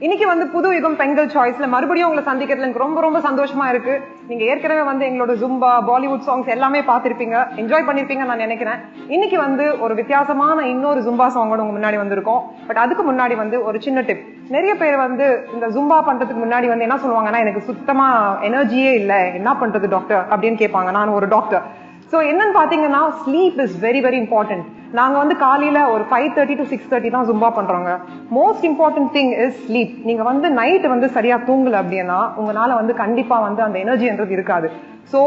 இன்னைக்கு வந்து புது யுகம் பெண்கள் சாய்ஸ்ல மறுபடியும் உங்களை சந்திக்கிறதுல எனக்கு ரொம்ப ரொம்ப சந்தோஷமா இருக்கு. நீங்க ஏற்கனவே வந்து எங்களோட ஜும்பா பாலிவுட் சாங்ஸ் எல்லாமே பார்த்திருப்பீங்க, என்ஜாய் பண்ணிருப்பீங்க நான் நினைக்கிறேன். இன்னைக்கு வந்து ஒரு வித்தியாசமான இன்னொரு ஜும்பா சாங்கோட உங்க முன்னாடி வந்திருக்கோம். பட் அதுக்கு முன்னாடி வந்து ஒரு சின்ன டிப். நிறைய பேர் வந்து இந்த ஜும்பா பண்றதுக்கு முன்னாடி வந்து என்ன சொல்லுவாங்கன்னா, எனக்கு சுத்தமா எனர்ஜியே இல்லை, என்ன பண்றது டாக்டர் அப்படின்னு கேட்பாங்க. நான் ஒரு டாக்டர். ஸோ என்னன்னு பாத்தீங்கன்னா, sleep is very very important. நாங்க வந்து காலையில ஒரு 5:30 to 6:30 தான் ஜும்பா பண்றோங்க. Most important thing is sleep. நீங்க வந்து நைட் வந்து சரியா தூங்கல அப்படின்னா உங்களால வந்து கண்டிப்பா வந்து அந்த எனர்ஜின்றது இருக்காது. So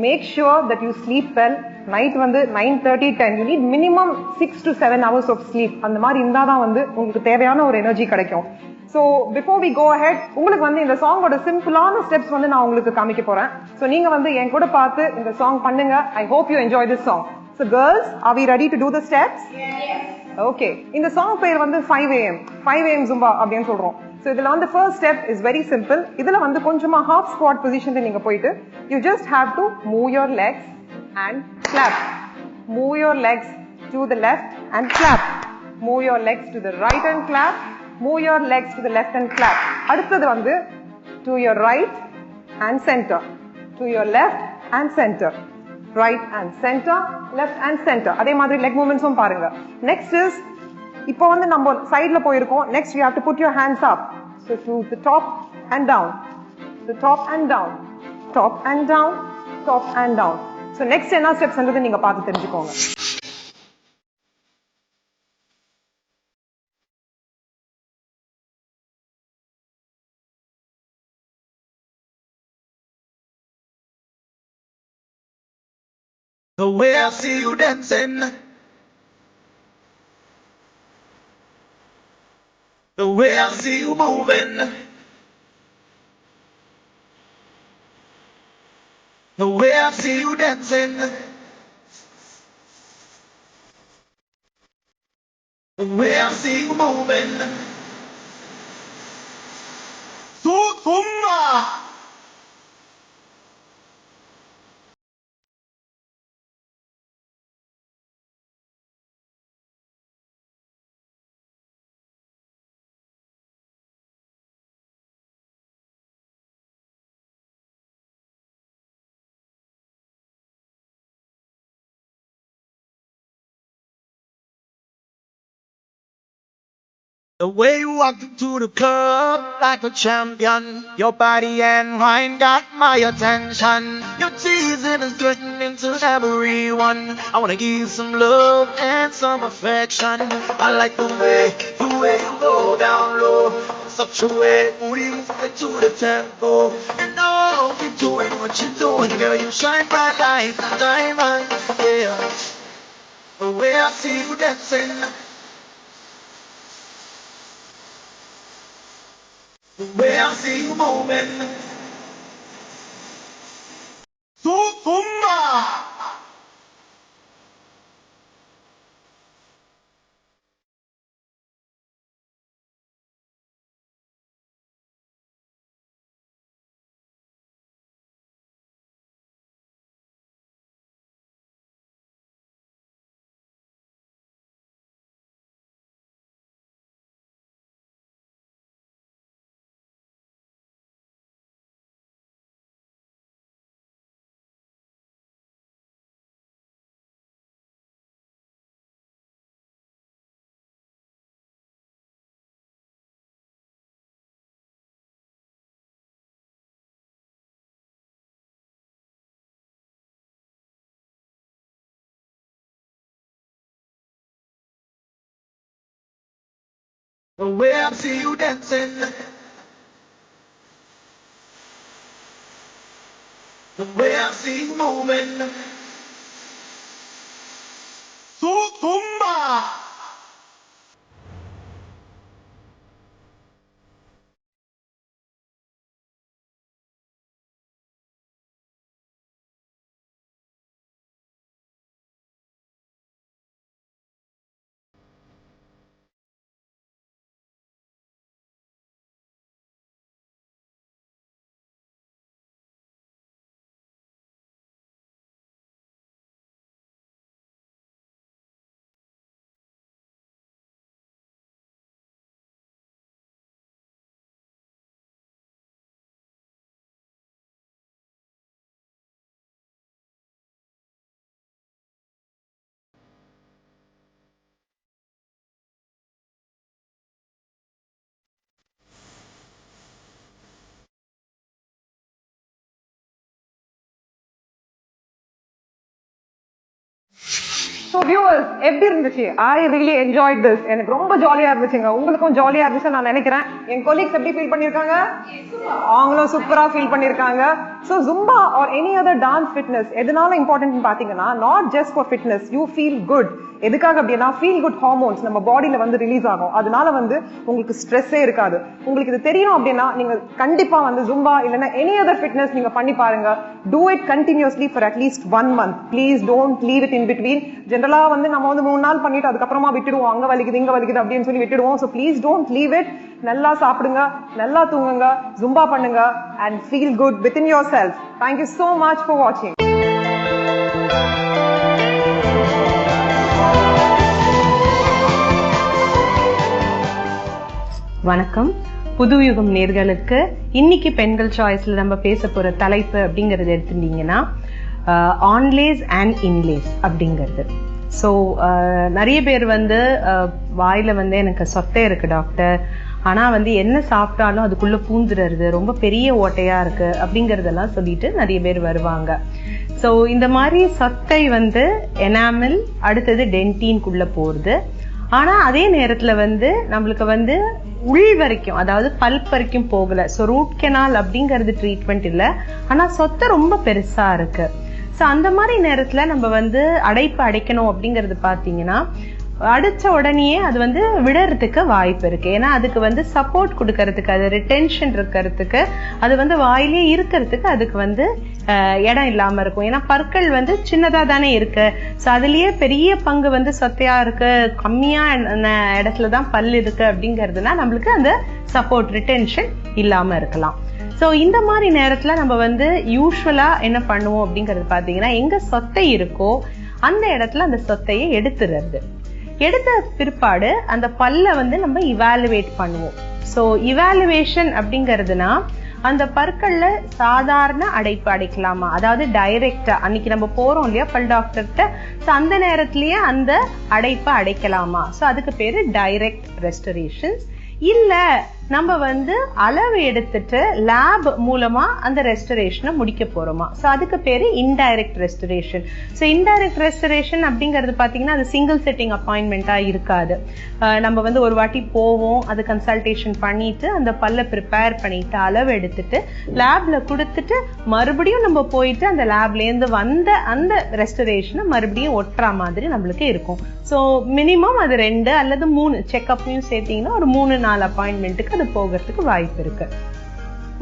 make sure that you sleep well. Night வந்து 9:30 10 you need minimum 6 to 7 hours of sleep. அந்த மாதிரி இருந்தாதான் வந்து உங்களுக்கு தேவையான ஒரு எனர்ஜி கிடைக்கும். So before we go ahead, உங்களுக்கு வந்து இந்த சாங்கோட சிம்பிளான ஸ்டெப்ஸ் வந்து நான் உங்களுக்கு காமிக்க போறேன். ஸோ நீங்க வந்து என் கூட பார்த்து இந்த சாங் பண்ணுங்க. I hope you enjoy this song. So girls, are we ready to do the steps? Okay. இந்த சாங் பேர் வந்து 5 AM 5 AM ஜும்பா அப்படின்னு சொல்றோம். ஸோ இதுல வந்து first step is very simple. இதுல வந்து கொஞ்சமா ஹாஃப் ஸ்குவாட் பொசிஷன்ல நீங்க போயிட்டு you just have to move your legs and clap. Move your legs to the left and clap. Move your legs to the right and clap. Move your legs to the left and clap. அடுத்தது வந்து to your right and center. To your left and center. Right and center, left and center. அதே மாதிரி leg movementsம் பாருங்க. Next is, இப்போ வந்து நம்ம சைடுல போயிருக்கோம். Next you have to put your hands up. So to the top and down. The top and down. Top and down. Top and down. So next என்ன steps என்றது நீங்க பார்த்து தெரிஞ்சுக்கோங்க. The way I see you dancing, the way I see you moving, the way I see you dancing, the way I see you moving. Zumba! The way you walk into the club like a champion, your body and mind got my attention. Your teasing is getting into everyone. I wanna give you some love and some affection. I like the way you go down low. Such a way, booty moving to the tempo. You know you're doing what you're doing, girl. You shine bright like a diamond. Yeah, the way I see you dancing. The way I see you moving. Zumba! The way I see you dancing. The way I see you moving. Zumba! So viewers, எப்படி இருந்துச்சு? I really enjoyed this. எனக்கு ரொம்ப ஜாலியா இருந்துச்சுங்க. உங்களுக்கும் ஜாலியா இருந்துச்சு நான் நினைக்கிறேன். என் colleagues எப்படி ஃபீல் பண்ணிருக்காங்க? அவங்களும் சூப்பரா ஃபீல் பண்ணிருக்காங்க. So Zumba or any other dance fitness எதனால இம்பார்ட்டன்ட் பாத்தீங்கன்னா not just for fitness, you feel good. எதுக்காக அப்படின்னா ஃபீல் குட் ஹார்மோன்ஸ் நம்ம பாடியில வந்து ரிலீஸ் ஆகும். அதனால வந்து உங்களுக்கு ஸ்ட்ரெஸ்ஸே இருக்காது. உங்களுக்கு இது தெரியும் அப்படின்னா நீங்க கண்டிப்பா வந்து ஜும்பா இல்லைன்னா எனி அதர் ஃபிட்னஸ் நீங்க பண்ணி பாருங்க. Do it continuously for at least 1 month. Please don't leave it in between. ஜென்ரலா வந்து நம்ம வந்து 3 நாள் பண்ணிட்டு அதுக்கப்புறமா விட்டுடுவோம். அங்க வலிக்குது இங்க வலிக்குது அப்படின்னு சொல்லி விட்டுடுவோம். So please don't leave it. நல்லா சாப்பிடுங்க, நல்லா தூங்குங்க, ஜும்பா பண்ணுங்க and feel good within yourself. Thank you so much for watching. வணக்கம். புது யுகம் நேர்களுக்கு இன்னைக்கு பெண்கள் சாய்ஸ்ல நம்ம பேச போற தலைப்பு அப்படிங்கறது எடுத்துட்டீங்கன்னா ஆன்லேஸ் அண்ட் இன்லேஸ் அப்படிங்கிறது. ஸோ நிறைய பேர் வந்து வாயில வந்து எனக்கு சொத்தை இருக்கு டாக்டர், ஆனா வந்து என்ன சாப்பிட்டாலும் அதுக்குள்ள பூந்துடுறது, ரொம்ப பெரிய ஓட்டையா இருக்கு அப்படிங்கறதெல்லாம் சொல்லிட்டு நிறைய பேர் வருவாங்க. ஸோ இந்த மாதிரி சொத்தை வந்து எனாமல் அடுத்தது டென்டின்குள்ள போறது. ஆனா அதே நேரத்துல வந்து நம்மளுக்கு வந்து உள் வரைக்கும், அதாவது பல்ப் வரைக்கும் போகல. ஸோ ரூட் கெனால் அப்படிங்கிறது ட்ரீட்மெண்ட் இல்லை, ஆனா சொத்தை ரொம்ப பெருசா இருக்கு. ஸோ அந்த மாதிரி நேரத்துல நம்ம வந்து அடைப்பு அடைக்கணும் அப்படிங்கறது பாத்தீங்கன்னா அடிச்ச உடனேயே அது வந்து விடறதுக்கு வாய்ப்பு இருக்கு. ஏன்னா அதுக்கு வந்து சப்போர்ட் கொடுக்கறதுக்கு, அது ரிட்டென்ஷன் இருக்கிறதுக்கு, அது வந்து வாயிலே இருக்கிறதுக்கு அதுக்கு வந்து இடம் இல்லாம இருக்கும். ஏன்னா பற்கள் வந்து சின்னதா தானே இருக்கு. ஸோ அதுலயே பெரிய பங்கு வந்து சொத்தையா இருக்கு, கம்மியா இடத்துலதான் பல் இருக்கு அப்படிங்கிறதுனா நம்மளுக்கு அந்த சப்போர்ட் ரிட்டென்ஷன் இல்லாம இருக்கலாம். ஸோ இந்த மாதிரி நேரத்துல நம்ம வந்து யூஸ்வலா என்ன பண்ணுவோம் அப்படிங்கறது பாத்தீங்கன்னா எங்க சொத்தை இருக்கோ அந்த இடத்துல அந்த சொத்தையை எடுத்துறது. எடுத்த பிற்பாடு அந்த பல்ல வந்து நம்ம இவாலுவேட் பண்ணுவோம். ஸோ இவாலுவேஷன் அப்படிங்கிறதுனா அந்த பற்கள்ல சாதாரண அடைப்பு அடைக்கலாமா, அதாவது டைரக்டா அன்னைக்கு நம்ம போறோம் இல்லையா பல் டாக்டர்கிட்ட, ஸோ அந்த நேரத்திலேயே அந்த அடைப்பை அடைக்கலாமா. ஸோ அதுக்கு பேரு டைரக்ட் ரெஸ்டரேஷன்ஸ். இல்ல நம்ம வந்து அளவு எடுத்துட்டு லேப் மூலமா அந்த ரெஸ்டரேஷனை முடிக்க போறோமா, ஸோ அதுக்கு பேரு indirect restoration. So indirect restoration அப்படிங்கிறது பாத்தீங்கன்னா அது சிங்கிள் செட்டிங் அப்பாயின்மெண்டா இருக்காது. நம்ம வந்து ஒரு வாட்டி போவோம், அது கன்சல்டேஷன் பண்ணிட்டு அந்த பல்ல ப்ரிப்பேர் பண்ணிட்டு அளவு எடுத்துட்டு லேப்ல கொடுத்துட்டு மறுபடியும் நம்ம போயிட்டு அந்த லேப்ல இருந்து வந்த அந்த ரெஸ்டரேஷனை மறுபடியும் ஒட்டுற மாதிரி நம்மளுக்கு இருக்கும். ஸோ மினிமம் அது 2 அல்லது 3 செக்அப்பையும் சேர்த்தீங்கன்னா ஒரு 3-4 அப்பாயின்மெண்ட்டுக்கு அது போகிறதுக்கு வாய்ப்பு இருக்கு.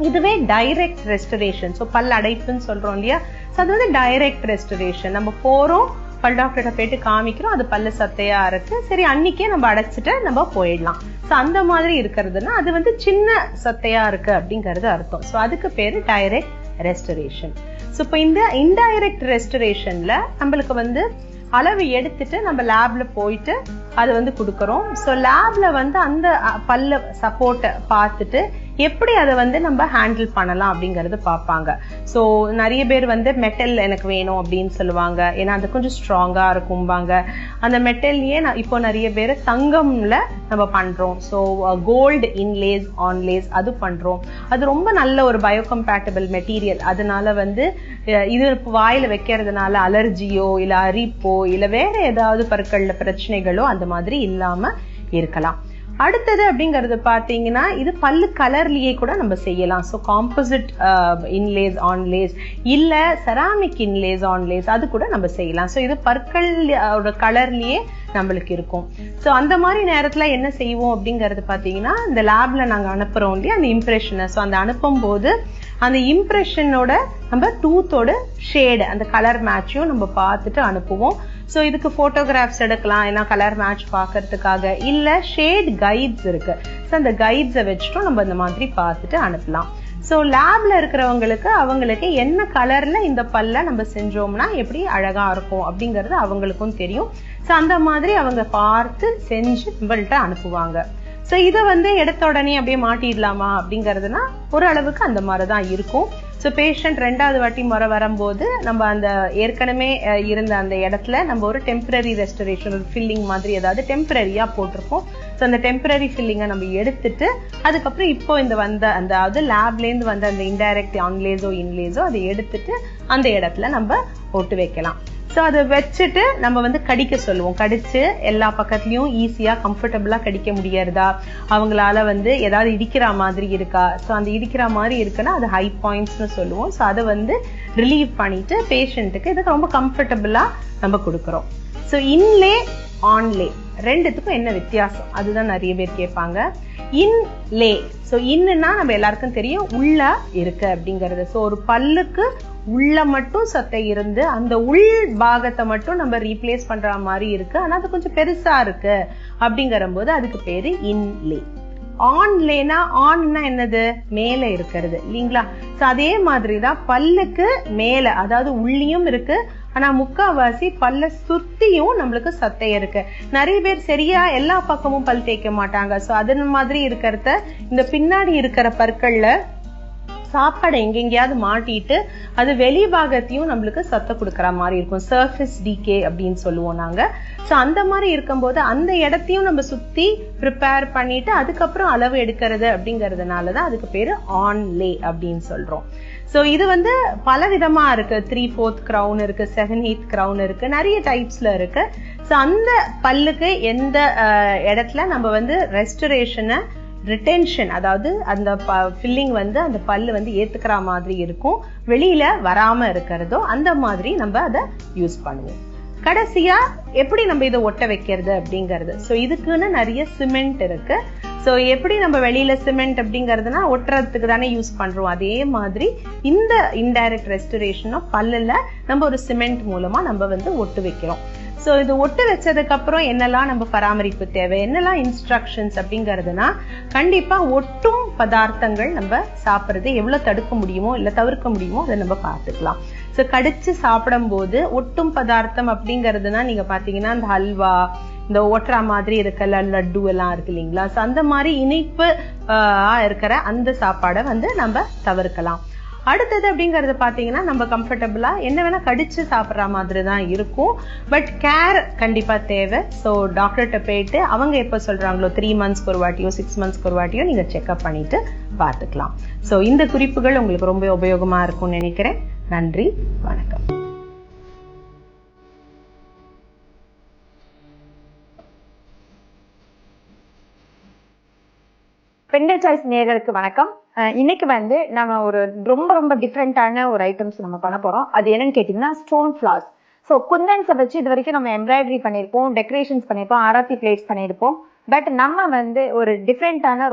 இதுவே டைரக்ட் ரெஸ்டரேஷன், ஸோ பல் அடைப்புன்னு சொல்றோம் இல்லையா, ஸோ அது வந்து டைரக்ட் ரெஸ்டரேஷன். நம்ம போறோம், பல் டாக்டர்கிட்ட போயிட்டு காமிக்கிறோம், அது பல்லு சத்தையா இருக்கு, சரி அன்னைக்கே நம்ம அடைச்சிட்டு நம்ம போயிடலாம். ஸோ அந்த மாதிரி இருக்கிறதுனா அது வந்து சின்ன சத்தையா இருக்கு அப்படிங்கிறது அர்த்தம். ஸோ அதுக்கு பேரு டைரக்ட் ரெஸ்டரேஷன். ஸோ இப்போ இந்த இன்டைரக்ட் ரெஸ்டரேஷன்ல நம்மளுக்கு வந்து அளவு எடுத்துட்டு நம்ம லேப்ல போயிட்டு அது வந்து கொடுக்கறோம். ஸோ லேப்ல வந்து அந்த பல்ல சப்போர்ட்டை பார்த்துட்டு எப்படி அதை வந்து நம்ம ஹேண்டில் பண்ணலாம் அப்படிங்கறது பார்ப்பாங்க. ஸோ நிறைய பேர் வந்து மெட்டல் எனக்கு வேணும் அப்படின்னு சொல்லுவாங்க, ஏன்னா அது கொஞ்சம் ஸ்ட்ராங்கா இருக்கும்பாங்க. அந்த மெட்டல்லையே இப்போ நிறைய பேர் தங்கம்ல நம்ம பண்றோம். ஸோ கோல்டு இன்லேஸ் ஆன்லேஸ் அது பண்றோம். அது ரொம்ப நல்ல ஒரு பயோகம்பேட்டபிள் மெட்டீரியல். அதனால வந்து இது வாயில வைக்கிறதுனால அலர்ஜியோ இல்ல அரிப்போ இல்ல வேற ஏதாவது பற்கள்ல பிரச்சனைகளோ அந்த மாதிரி இல்லாம இருக்கலாம். அடுத்தது அப்படிங்கறது பாத்தீங்கன்னா இது பல்லு கலர்லயே கூட நம்ம செய்யலாம். ஸோ காம்போசிட் இன்லேஸ் ஆன்லேஸ் இல்ல செராமிக் இன்லேஸ் ஆன்லேஸ் அது கூட நம்ம செய்யலாம். ஸோ இது பற்கள் கலர்லயே நம்மளுக்கு இருக்கும். ஸோ அந்த மாதிரி நேரத்துல என்ன செய்வோம் அப்படிங்கறது பாத்தீங்கன்னா இந்த லேப்ல நாங்க அனுப்புறோம் இல்லையா அந்த இம்ப்ரெஷனை, ஸோ அந்த அனுப்பும் போது அந்த இம்ப்ரெஷனோட நம்ம டூத்தோட ஷேடு அந்த கலர் மேட்சையும் நம்ம பார்த்துட்டு அனுப்புவோம். ஸோ இதுக்கு போட்டோகிராஃப்ஸ் எடுக்கலாம், ஏன்னா கலர் மேட்ச் பார்க்கறதுக்காக. இல்ல ஷேட் கைட்ஸ் இருக்கு, ஸோ அந்த கைட்ஸை வச்சுட்டும் நம்ம இந்த மாதிரி பார்த்துட்டு அனுப்பலாம். ஸோ லேப்ல இருக்கிறவங்களுக்கு அவங்களுக்கு என்ன கலர்ல இந்த பல்ல நம்ம செஞ்சோம்னா எப்படி அழகா இருக்கும் அப்படிங்கறது அவங்களுக்கும் தெரியும். ஸோ அந்த மாதிரி அவங்க பார்த்து செஞ்சு நம்மள்ட்ட அனுப்புவாங்க. ஸோ இதை வந்து எடுத்த உடனே அப்படியே மாட்டிடலாமா அப்படிங்கிறதுனா ஒரு அளவுக்கு அந்த மாதிரிதான் இருக்கும். ஸோ பேஷண்ட் 2வது வாட்டி முறை வரும்போது நம்ம அந்த ஏற்கனவே இருந்த அந்த இடத்துல நம்ம ஒரு டெம்பரரி ரெஸ்டரேஷன், ஒரு ஃபில்லிங் மாதிரி ஏதாவது டெம்பரரியா போட்டிருப்போம். ஸோ அந்த டெம்பரரி ஃபில்லிங்கை நம்ம எடுத்துட்டு அதுக்கப்புறம் இப்போ இந்த வந்த அந்த அதாவது லேப்லேருந்து வந்த அந்த இன்டைரக்ட் ஆன்லேஸோ இன்லேஸோ அதை எடுத்துட்டு அந்த இடத்துல நம்ம போட்டு வைக்கலாம். ஸோ அதை வச்சுட்டு நம்ம வந்து கடிக்க சொல்லுவோம். கடிச்சு எல்லா பக்கத்துலயும் ஈஸியா கம்ஃபர்டபுளா கடிக்க முடியறதா, அவங்களால வந்து ஏதாவது இடிக்கிற மாதிரி இருக்கா, ஸோ அந்த இடிக்கிற மாதிரி இருக்குன்னா அது ஹை பாயிண்ட்ஸ்னு சொல்லுவோம். ஸோ அதை வந்து ரிலீவ் பண்ணிட்டு பேஷண்ட்டுக்கு இதுக்கு ரொம்ப கம்ஃபர்டபுளா நம்ம கொடுக்குறோம். ஸோ இன்லே ஆன்லே ரெண்டுத்துக்கும் என்ன வித்தியாசம், அதுதான் நிறைய பேர் கேட்பாங்க. இன்லே, ஸோ இன்னுன்னா நம்ம எல்லாருக்கும் தெரியும் உள்ள இருக்கு அப்படிங்கறது. ஸோ ஒரு பல்லுக்கு உள்ள மட்டும் சொத்தை இருந்து அந்த உள் பாகத்தை மட்டும் நம்ம ரீப்ளேஸ் பண்ற மாதிரி இருக்கு, ஆனா அது கொஞ்சம் பெருசா இருக்கு அப்படிங்கிற போது அதுக்கு பேரு இன்லே. ஆன்லேனா, ஆன்னா என்னது, மேல இருக்கிறது இல்லீங்களா. சோ அதே மாதிரிதான் பல்லுக்கு மேல, அதாவது உள்ளியும் இருக்கு, ஆனா முக்காவாசி பல்ல சுத்தியும் நம்மளுக்கு சத்தை இருக்கு. நிறைய பேர் சரியா எல்லா பக்கமும் பல் தேய்க்க மாட்டாங்க. சோ அது மாதிரி இருக்கிறத இந்த பின்னாடி இருக்கிற பற்கள்ல சாப்பாடை எங்கெங்கயாவது மாட்டிட்டு அது வெளி பாகத்தையும் நம்மளுக்கு சத்தை கொடுக்கற மாதிரி இருக்கும். சர்ஃபேஸ் டிகே அப்படின்னு சொல்லுவோம் நாங்க. சோ அந்த மாதிரி இருக்கும்போது அந்த இடத்தையும் நம்ம சுத்தி ப்ரிப்பேர் பண்ணிட்டு அதுக்கப்புறம் அளவு எடுக்கிறது அப்படிங்கறதுனாலதான் அதுக்கு பேரு ஆன்லே அப்படின்னு சொல்றோம். சோ இது வந்து பல விதமா இருக்கு. 3/4 கிரவுன் இருக்கு, 7/8 கிரவுன் இருக்கு, நிறைய டைப்ஸ்ல இருக்கு. சோ அந்த பல்லுக்கு எந்த இடத்துல நம்ம வந்து ரெஸ்டரேஷனை, ரிட்டென்ஷன், அதாவது அந்த ஃபில்லிங் வந்து அந்த பல்லு வந்து ஏத்துக்கிற மாதிரி இருக்கும், வெளியில வராம இருக்கிறதோ அந்த மாதிரி நம்ம அதை யூஸ் பண்ணுவோம். கடைசியா எப்படி நம்ம இதை ஒட்ட வைக்கிறது அப்படிங்கிறது. சோ இதுக்குன்னு நிறைய சிமெண்ட் இருக்கு. சோ எப்படி நம்ம வெளியில சிமெண்ட் அப்படிங்கறதுனா ஒட்டுறதுக்கு தானே யூஸ் பண்றோம், அதே மாதிரி இந்த இன்டைரக்ட் ரெஸ்டரேஷனும் பல்லுல நம்ம ஒரு சிமெண்ட் மூலமா நம்ம வந்து ஒட்டு வைக்கிறோம். சோ இது ஒட்டு வச்சதுக்கு அப்புறம் என்னெல்லாம் நம்ம பராமரிப்பு தேவை, என்னெல்லாம் இன்ஸ்ட்ரக்ஷன்ஸ் அப்படிங்கறதுனா, கண்டிப்பா ஒட்டும் பதார்த்தங்கள் நம்ம சாப்பிடுறது எவ்வளவு தடுக்க முடியுமோ இல்ல தவிர்க்க முடியுமோ அதை நம்ம பார்த்துக்கலாம். சோ கடிச்சு சாப்பிடும் போது ஒட்டும் பதார்த்தம் அப்படிங்கறதுனா நீங்க பாத்தீங்கன்னா இந்த ஹல்வா, இந்த ஒட்டுற மாதிரி இருக்கல லட்டு எல்லாம் இருக்கு இல்லைங்களா. சோ அந்த மாதிரி இனிப்பு இருக்கிற அந்த சாப்பாடை வந்து நம்ம தவிர்க்கலாம். அடுத்தது அப்படிங்கறது பாத்தீங்கன்னா நம்ம கம்ஃபர்டபுளா என்ன வேணா கடிச்சு சாப்பிடுற மாதிரி தான் இருக்கும், பட் கேர் கண்டிப்பா தேவை. ஸோ டாக்டர்கிட்ட போயிட்டு அவங்க எப்ப சொல்றாங்களோ 3 மந்த்ஸ்க்கு ஒரு வாட்டியோ 6 மந்த்ஸ்க்கு ஒரு வாட்டியோ நீங்க செக்அப் பண்ணிட்டு பார்த்துக்கலாம். ஸோ இந்த குறிப்புகள் உங்களுக்கு ரொம்ப உபயோகமா இருக்கும்னு நினைக்கிறேன். நன்றி, வணக்கம். பெண்டல் சாய்ஸ் நேயர்களுக்கு வணக்கம். இன்னைக்கு வந்து நம்ம ஒரு ரொம்ப ரொம்ப டிஃப்ரெண்டான ஒரு ஐட்டம்ஸ் நம்ம பண்ண போறோம். அது என்னன்னு கேட்டீங்கன்னா ஸ்டோன் ஃபிளார்ஸ். ஸோ குந்தன்ஸை வச்சு இது வரைக்கும் நம்ம எம்ப்ராய்டரி பண்ணியிருப்போம், டெக்கரேஷன்ஸ் பண்ணியிருப்போம், ஆராத்தி பிளேட்ஸ் பண்ணியிருப்போம். பட் நம்ம வந்து ஒரு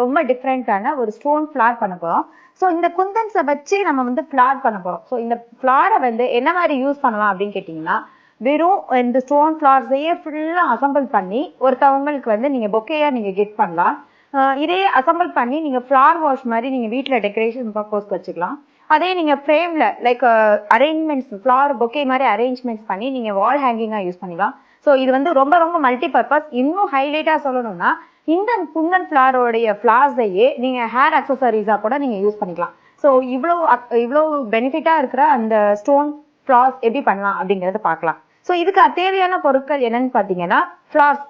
ரொம்ப டிஃப்ரெண்டான ஒரு ஸ்டோன் ஃபிளார் பண்ண போறோம். ஸோ இந்த குந்தன்ஸை வச்சு நம்ம வந்து ஃபிளார் பண்ண போறோம். ஸோ இந்த ஃபிளாரை வந்து என்ன மாதிரி யூஸ் பண்ணலாம் அப்படின்னு கேட்டீங்கன்னா, வெறும் இந்த ஸ்டோன் ஃபிளார்ஸையே ஃபுல்லா அசம்பிள் பண்ணி ஒருத்தவங்களுக்கு வந்து நீங்க பொக்கேயா நீங்க கிஃப்ட் பண்ணலாம். இதே அசம்பிள் பண்ணி நீங்க ஃபிளார் வாஷ் மாதிரி நீங்க வீட்டுல டெக்கரேஷன் பர்பஸ் வச்சுக்கலாம். அதே நீங்க ஃப்ரேம்ல லைக் அரேஞ்ச்மெண்ட்ஸ், ஃபிளார் பொக்கே மாதிரி அரேஞ்ச்மெண்ட்ஸ் பண்ணி நீங்க வால் ஹேங்கிங்கா யூஸ் பண்ணிக்கலாம். ஸோ இது வந்து ரொம்ப ரொம்ப மல்டி பர்பஸ். இன்னும் ஹைலைட்டா சொல்லணும்னா இந்த குந்தன் ஃபிளாரோடைய ஃபிளார்ஸையே நீங்க ஹேர் அக்சசரிஸா கூட நீங்க யூஸ் பண்ணிக்கலாம். ஸோ இவ்வளோ பெனிஃபிட்டா இருக்கிற அந்த ஸ்டோன் ஃபிளார்ஸ் எப்படி பண்ணலாம் அப்படிங்கறத பார்க்கலாம். ஸோ இதுக்கு தேவையான பொருட்கள் என்னன்னு பாத்தீங்கன்னா ஃபிளார்ஸ்,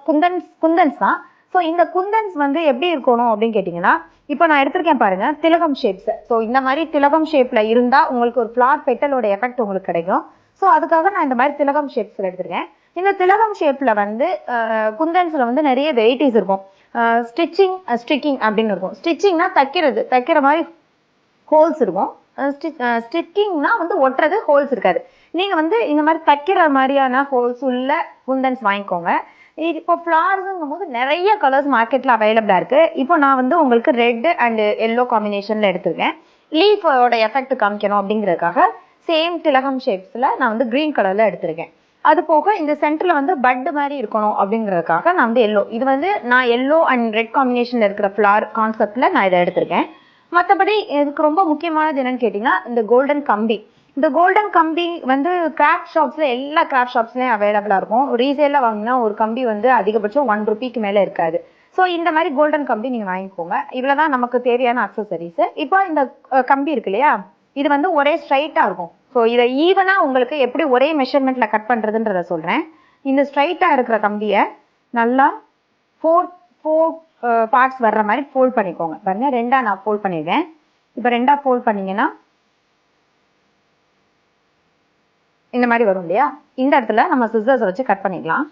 குந்தன்ஸ் தான். ஸோ இந்த குந்தன்ஸ் வந்து எப்படி இருக்கணும் அப்படின்னு கேட்டீங்கன்னா, இப்போ நான் எடுத்திருக்கேன் பாருங்க திலகம் ஷேப்ஸ். ஸோ இந்த மாதிரி திலகம் ஷேப்ல இருந்தா உங்களுக்கு ஒரு ஃபிளார் பெட்டலோட எஃபெக்ட் உங்களுக்கு கிடைக்கும். ஸோ அதுக்காக நான் இந்த மாதிரி திலகம் ஷேப்ஸ்ல எடுத்திருக்கேன். இந்த திலகம் ஷேப்ல வந்து குந்தன்ஸ்ல வந்து நிறைய வெரைட்டிஸ் இருக்கும். ஸ்டிச்சிங் அப்படின்னு இருக்கும். ஸ்டிச்சிங்னா தைக்கிற மாதிரி ஹோல்ஸ் இருக்கும். ஸ்டிச்சிங்னா வந்து ஒட்டுறது, ஹோல்ஸ் இருக்காது. நீங்க வந்து இந்த மாதிரி தைக்கிற மாதிரியான ஹோல்ஸ் உள்ள குந்தன்ஸ் வாங்கிக்கோங்க. இப்போ ஃபிளார்ஸுங்கும் போது நிறைய கலர்ஸ் மார்க்கெட்ல அவைலபிளா இருக்கு. இப்போ நான் வந்து உங்களுக்கு ரெட் அண்ட் எல்லோ காம்பினேஷன்ல எடுத்திருக்கேன். லீஃபோட எஃபெக்ட் காமிக்கணும் அப்படிங்கிறதுக்காக சேம் திலகம் ஷேப்ஸ்ல நான் வந்து கிரீன் கலர்ல எடுத்திருக்கேன். அது போக இந்த சென்டர்ல வந்து பட் மாதிரி இருக்கணும் அப்படிங்கிறதுக்காக நான் வந்து எல்லோ, இது வந்து நான் எல்லோ அண்ட் ரெட் காம்பினேஷன்ல இருக்கிற ஃபிளார் கான்செப்ட்ல நான் இதை எடுத்திருக்கேன். மற்றபடி இதுக்கு ரொம்ப முக்கியமானது என்னன்னு கேட்டீங்கன்னா இந்த கோல்டன் கம்பி. இந்த கோல்டன் கம்பி வந்து கிராஃப்ட் ஷாப்ஸ்ல எல்லா கிராஃப்ட் ஷாப்ஸ்லயும் அவைலபிளா இருக்கும். ரீசேல்ல வாங்கினா ஒரு கம்பி வந்து அதிகபட்சம் 1 ரூபிக்கு மேல இருக்காது. ஸோ இந்த மாதிரி கோல்டன் கம்பி நீங்க வாங்கிக்கோங்க. இவ்வளவுதான் நமக்கு தேவையான அக்சசரிஸ். இப்போ இந்த கம்பி இருக்கு இல்லையா, இது வந்து ஒரே ஸ்ட்ரைட்டா இருக்கும். ஸோ இதை ஈவனா உங்களுக்கு எப்படி ஒரே மெஷர்மெண்ட்ல கட் பண்றதுன்றத சொல்றேன். இந்த ஸ்ட்ரைட்டா இருக்கிற கம்பியை நல்லா 4 பார்ட்ஸ் வர்ற மாதிரி ஃபோல்ட் பண்ணிக்கோங்க. பாருங்க, 2ஆ நான் ஃபோல்ட் பண்ணிருக்கேன். இப்போ 2ஆ ஃபோல்ட் பண்ணீங்கன்னா இந்த மாதிரி வரும் இல்லையா, இந்த இடத்துல நம்ம சிசர்ஸ் வச்சு கட் பண்ணிக்கலாம்.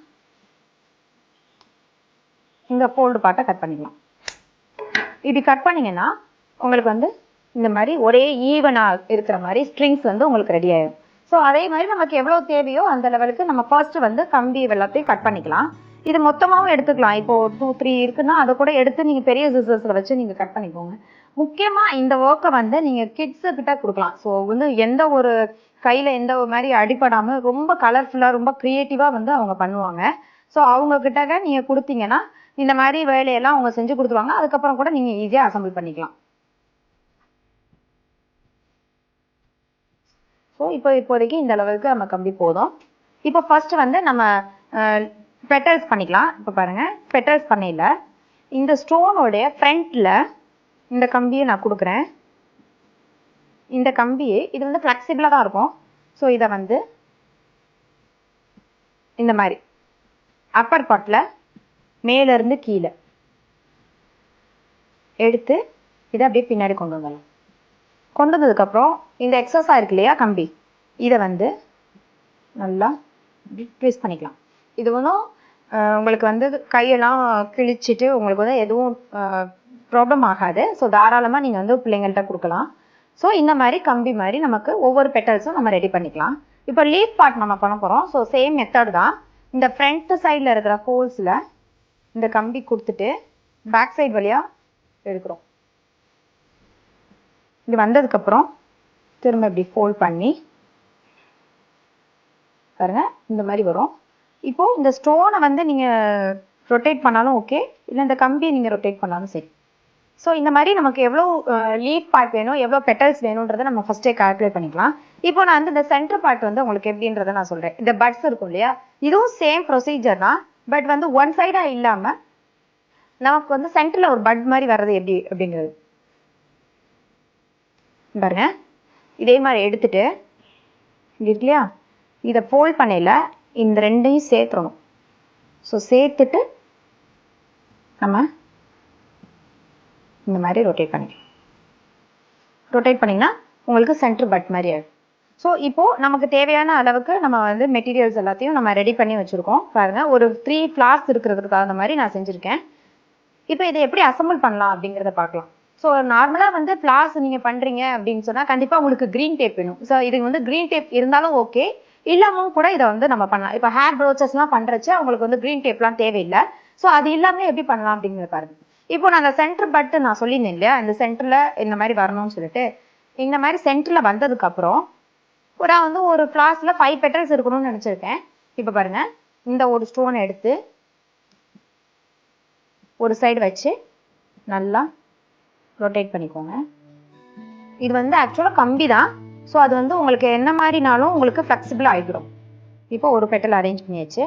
இந்த ஃபோல்டு பார்ட்டை கட் பண்ணிக்கலாம். இப்படி கட் பண்ணீங்கன்னா உங்களுக்கு வந்து இந்த மாதிரி ஒரே ஈவனா இருக்கிற மாதிரி ஸ்ட்ரிங்ஸ் வந்து உங்களுக்கு ரெடி ஆயிடும். ஸோ அதே மாதிரி நமக்கு எவ்வளவு தேவையோ அந்த லெவலுக்கு நம்ம ஃபர்ஸ்ட் வந்து கம்பி எல்லாத்தையும் கட் பண்ணிக்கலாம். இது மொத்தமாகவும் எடுத்துக்கலாம். இப்போ 2, 3 இருக்குன்னா அதை கூட எடுத்து நீங்க பெரிய சிசர்ஸ்ல வச்சு நீங்க கட் பண்ணிக்கோங்க. முக்கியமா இந்த ஒர்க்கை வந்து நீங்க கிட்ஸ் கிட்ட கொடுக்கலாம். ஸோ வந்து எந்த ஒரு கையில எந்த ஒரு மாதிரி அடிபடாம ரொம்ப கலர்ஃபுல்லா ரொம்ப கிரியேட்டிவா வந்து அவங்க பண்ணுவாங்க. ஸோ அவங்க கிட்ட நீங்க கொடுத்தீங்கன்னா இந்த மாதிரி வேலையெல்லாம் அவங்க செஞ்சு கொடுத்துருவாங்க. அதுக்கப்புறம் கூட நீங்க ஈஸியா அசம்பிள் பண்ணிக்கலாம். ஸோ இப்போதைக்கு இந்த லெவலுக்கு நம்ம கம்பி போதும். இப்போ ஃபர்ஸ்ட் வந்து நம்ம பெட்டல்ஸ் பண்ணிக்கலாம். இப்போ பாருங்க, பெட்டல்ஸ் பண்ணையில இந்த ஸ்டோனோடைய ஃப்ரண்ட்ல இந்த கம்பியை நான் கொடுக்குறேன். இந்த கம்பியை இது வந்து ஃப்ளெக்சிபிளா தான் இருக்கும். ஸோ இதை வந்து இந்த மாதிரி அப்பர் பார்ட்ல மேல இருந்து கீழே எடுத்து இதை அப்படியே பின்னாடி கொண்டு வந்துடலாம். கொண்டு வந்ததுக்கு அப்புறம் இந்த எக்ஸஸா இருக்கு இல்லையா கம்பி, இதை வந்து நல்லா ட்விஸ்ட் பண்ணிக்கலாம். இது ஒன்றும் உங்களுக்கு வந்து கையெல்லாம் கிழிச்சிட்டு உங்களுக்கு வந்து எதுவும் ப்ராப்ளம் ஆகாது. ஸோ தாராளமாக நீங்கள் வந்து பிள்ளைங்கள்ட்ட கொடுக்கலாம். ஸோ இந்த மாதிரி கம்பி மாதிரி நமக்கு ஒவ்வொரு பெட்டல்ஸும் நம்ம ரெடி பண்ணிக்கலாம். இப்போ லீஃப் பார்ட் நம்ம பண்ண போகிறோம். ஸோ சேம் மெத்தட் தான். இந்த ஃப்ரண்ட் சைடில் இருக்கிற ஹோல்ஸில் இந்த கம்பி கொடுத்துட்டு பேக் சைடு வழியாக எடுக்கிறோம். இது வந்ததுக்கப்புறம் திரும்ப இப்படி ஃபோல்ட் பண்ணி பாருங்க, இந்த மாதிரி வரும். இப்போ இந்த ஸ்டோனை வந்து நீங்கள் ரொட்டேட் பண்ணாலும் ஓகே, இல்லை இந்த கம்பியை நீங்கள் ரொட்டேட் பண்ணாலும் சரி. ஸோ இந்த மாதிரி நமக்கு எவ்வளோ லீஃப் பார்ட் வேணும், எவ்வளோ பெட்டல்ஸ் வேணுன்றதை நம்ம ஃபர்ஸ்டே கால்குலேட் பண்ணிக்கலாம். இப்போ நான் வந்து இந்த சென்டர் பார்ட் வந்து உங்களுக்கு எப்படின்றத நான் சொல்கிறேன். இந்த பட்ஸ் இருக்கும் இல்லையா, இதுவும் சேம் ப்ரொசீஜர் தான். பட் வந்து ஒன் சைடாக இல்லாமல் நமக்கு வந்து சென்டரில் ஒரு பட் மாதிரி வர்றது எப்படி அப்படிங்கிறது பாருங்க. இதே மாதிரி எடுத்துட்டு இருக்கு இல்லையா, இதை ஃபோல்ட் பண்ணையில இந்த ரெண்டையும் சேர்த்துடணும். ஸோ சேர்த்துட்டு நம்ம இந்த மாதிரி ரொட்டேட் பண்ணிக்கலாம். ரொட்டேட் பண்ணிங்கன்னா உங்களுக்கு சென்டர் பட் மாதிரி ஆகும். ஸோ இப்போ நமக்கு தேவையான அளவுக்கு நம்ம வந்து மெட்டீரியல்ஸ் எல்லாத்தையும் நம்ம ரெடி பண்ணி வச்சிருக்கோம். பாருங்க, ஒரு 3 ஃப்ளார்ஸ் இருக்கிறதுக்கு அந்த மாதிரி நான் செஞ்சுருக்கேன். இப்போ இதை எப்படி அசம்பிள் பண்ணலாம் அப்படிங்கிறத பார்க்கலாம். ஸோ நார்மலாக வந்து ஃப்ளார்ஸ் நீங்கள் பண்ணுறீங்க அப்படின்னு சொன்னால் கண்டிப்பாக உங்களுக்கு க்ரீன் டேப் வேணும். ஸோ இது வந்து க்ரீன் டேப் இருந்தாலும் ஓகே, இல்லாமல் கூட இதை வந்து நம்ம பண்ணலாம். இப்போ ஹேர் ப்ரோச்சஸ்லாம் பண்ணுறச்சு அவங்களுக்கு வந்து க்ரீன் டேப்லாம் தேவையில்லை. ஸோ அது இல்லாமல் எப்படி பண்ணலாம் அப்படிங்கிறத பாருங்க. இப்போ நான் அந்த சென்டர் பட்டு நான் சொல்லியிருந்தேன் இல்லையா, இந்த சென்டரில் இந்த மாதிரி வரணும்னு சொல்லிட்டு இந்த மாதிரி சென்டரில் வந்ததுக்கப்புறம் நான் வந்து ஒரு ஃப்ளார்ஸில் 5 பெட்டல்ஸ் இருக்கணும்னு நினச்சிருக்கேன். இப்போ பாருங்க, இந்த ஒரு ஸ்டோனை எடுத்து ஒரு சைடு வச்சு நல்லா ரொட்டேட் பண்ணிக்கோங்க. இது வந்து ஆக்சுவலாக கம்பி தான். ஸோ அது வந்து உங்களுக்கு என்ன மாதிரினாலும் உங்களுக்கு ஃப்ளெக்சிபிள் ஆகிடும். இப்போ ஒரு பெட்டல் அரேஞ்ச் பண்ணியாச்சு.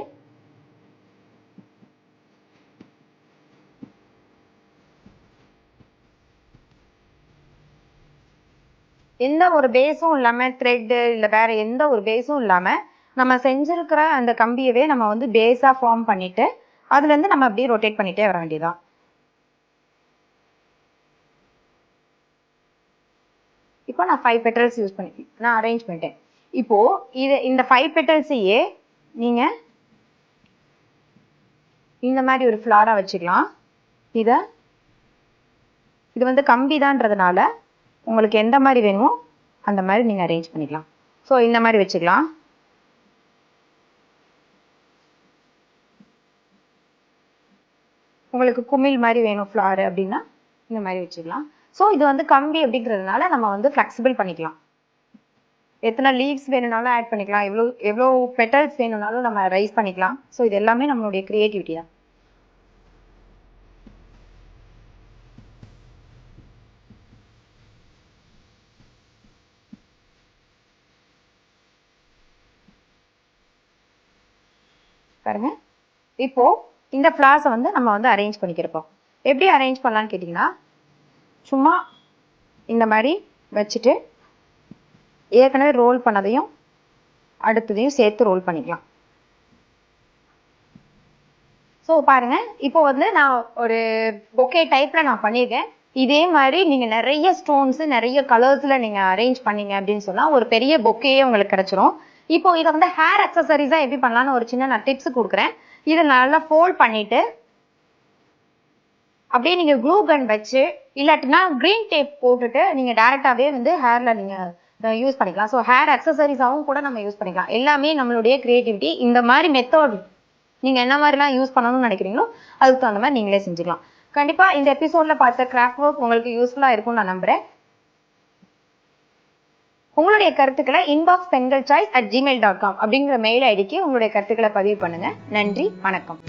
எந்த ஒரு பேஸும் இல்லாமல் த்ரெட்டு இல்லை வேற எந்த ஒரு பேஸும் இல்லாமல் நம்ம செஞ்சிருக்கிற அந்த கம்பியவே நம்ம வந்து பேஸாக ஃபார்ம் பண்ணிட்டு அதுலேருந்து நம்ம அப்படியே ரொட்டேட் பண்ணிட்டே வர வேண்டியதான். இப்போ நான் 5 பெட்டல்ஸ் யூஸ் பண்ணி நான் அரேஞ்ச் பண்ணிட்டேன். இப்போ இந்த 5 பெட்டல்ஸையே நீங்க இந்த மாதிரி ஒரு ஃப்ளாரா வச்சுக்கலாம். இது வந்து கம்பி தான்றதுனால உங்களுக்கு எந்த மாதிரி வேணுமோ அந்த மாதிரி நீங்க அரேஞ்ச் பண்ணிக்கலாம். ஸோ இந்த மாதிரி வச்சுக்கலாம். உங்களுக்கு குமிழ் மாதிரி வேணும் ஃப்ளார் அப்படின்னா இந்த மாதிரி வச்சுக்கலாம். ஸோ இது வந்து கம்பி அப்படிங்கிறதுனால நம்ம வந்து ஃப்ளெக்சிபிள் பண்ணிக்கலாம். எத்தனை லீவ்ஸ் வேணும்னாலும் ஆட் பண்ணிக்கலாம், எவ்வளோ பெட்டல்ஸ் வேணும்னாலும் நம்ம ரைஸ் பண்ணிக்கலாம். ஸோ இது எல்லாமே நம்மளுடைய கிரியேட்டிவிட்டி தான். பாருங்க, இப்போ இந்த ஃப்ளார்ஸை வந்து நம்ம வந்து அரேஞ்ச் பண்ணிக்கிறப்போம். எப்படி அரேஞ்ச் பண்ணலான்னு கேட்டிங்கன்னா, சும்மா இந்த மாதிரி வச்சுட்டு ஏற்கனவே ரோல் பண்ணதையும் அடுத்ததையும் சேர்த்து ரோல் பண்ணிக்கலாம். ஸோ பாருங்க, இப்போ வந்து நான் ஒரு பொக்கே டைப்ல நான் பண்ணியிருக்கேன். இதே மாதிரி நீங்க நிறைய ஸ்டோன்ஸ் நிறைய கலர்ஸ்ல நீங்க அரேஞ்ச் பண்ணீங்க அப்படின்னு சொன்னா ஒரு பெரிய பொக்கேயே உங்களுக்கு கிடைச்சிரும். இப்போ இதை வந்து ஹேர் அக்சசரிஸா எப்படி பண்ணலாம்னு ஒரு சின்ன நான் டிப்ஸ் கொடுக்குறேன். இதை நல்லா ஃபோல்ட் பண்ணிட்டு அப்படியே நீங்க க்ளூ கன் வச்சு இல்லாட்டினா கிரீன் டேப் போட்டுட்டு நீங்க டைரக்டாவே வந்து ஹேர்ல நீங்க யூஸ் பண்ணிக்கலாம். ஸோ ஹேர் அக்சசரிஸாவும் கூட நம்ம யூஸ் பண்ணிக்கலாம். எல்லாமே நம்மளுடைய கிரியேட்டிவிட்டி. இந்த மாதிரி மெத்தட் நீங்க என்ன மாதிரிலாம் யூஸ் பண்ணணும்னு நினைக்கிறீங்களோ அதுக்கு தகுந்த மாதிரி நீங்களே செஞ்சுக்கலாம். கண்டிப்பா இந்த எபிசோட்ல பார்த்த கிராஃப்ட் ஒர்க் உங்களுக்கு யூஸ்ஃபுல்லா இருக்கும்னு நான் நம்புறேன். உங்களுடைய கருத்துக்களை inbox pengalchoice@gmail.com அப்படிங்கிற மெயில் ஐடிக்கு உங்களுடைய கருத்துக்களை பதிவு பண்ணுங்க. நன்றி, வணக்கம்.